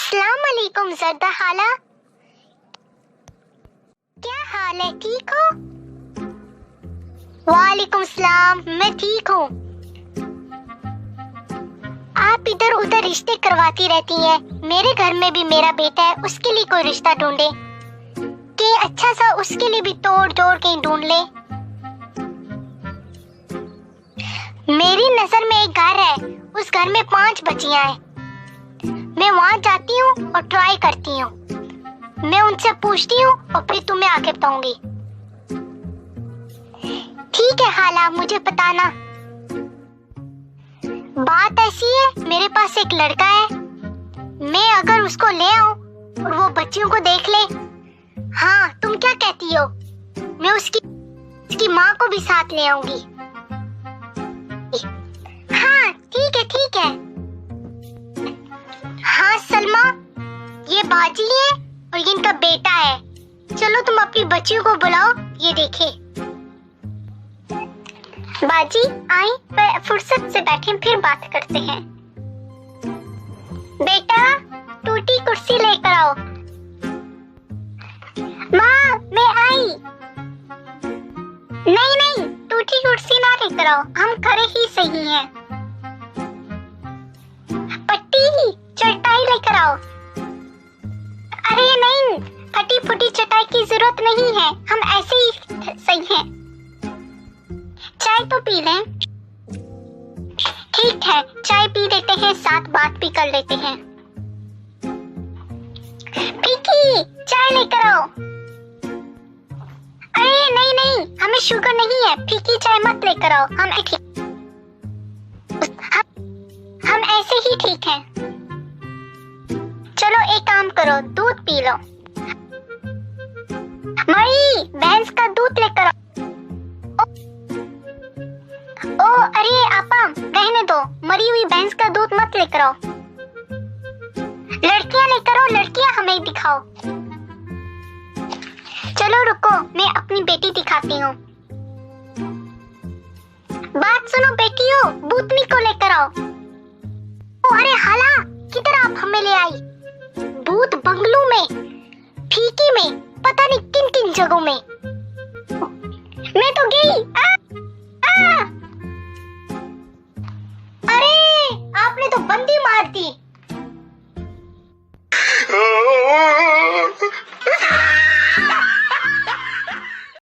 अस्सलाम वालेकुम ज़रदा खाला, क्या हाल है, ठीक हो? वालेकुम सलाम, मैं ठीक हूँ। आप इधर उधर रिश्ते करवाती रहती हैं। मेरे घर में भी मेरा बेटा है, उसके लिए कोई रिश्ता ढूंढे कि अच्छा सा उसके लिए भी तोड़ जोड़ कहीं ढूंढ ले। मेरी नजर में एक घर है, उस घर में 5 बच्चियां हैं। मैं वहां जाती हूँ और ट्राई करती हूँ। मैं उनसे पूछती हूँ और फिर तुम्हें आगे बताऊंगी। ठीक है खाला, मुझे बताना। बात ऐसी है, मेरे पास एक लड़का है। मैं अगर उसको ले आऊं और वो बच्चियों को देख ले, हाँ तुम क्या कहती हो? मैं उसकी माँ को भी साथ ले आऊंगी। हाँ ठीक है ठीक है। हाँ सलमा, ये बाजी है और ये इनका बेटा है। चलो तुम अपनी बच्चियों को बुलाओ, ये देखे। बाजी आई, फुर्सत से बैठे फिर बात करते हैं। बेटा टूटी कुर्सी लेकर आओ। माँ मैं आई। नहीं नहीं, टूटी कुर्सी ना लेकर आओ, हम खड़े ही सही हैं। पट्टी चटाई लेकर आओ। अरे नहीं, फटी फुटी चटाई की जरूरत नहीं है, हम ऐसे ही सही हैं। चाय तो पी लें। ठीक है, चाय पी लेते हैं, साथ बात भी कर लेते हैं। पीकी चाय लेकर आओ। अरे नहीं नहीं, हमें शुगर नहीं है, फीकी चाय मत लेकर आओ, हम ऐसे ही ठीक हैं। चलो एक काम करो, दूध पी लो। मई भैंस का दूध लेकर आओ। ओ अरे आपा, रहने दो, मरी हुई भैंस का दूध मत लेकर आओ। लड़कियां लेकर आओ, लड़कियां हमें दिखाओ। चलो रुको, मैं अपनी बेटी दिखाती हूँ। बात सुनो बेटियों, भूतनी को लेकर आओ। ओ अरे हाला, किधर आप हमें ले आई? भूत बंगलों में, फीकी में, पता नहीं किन किन जगहों में। मैं तो गई।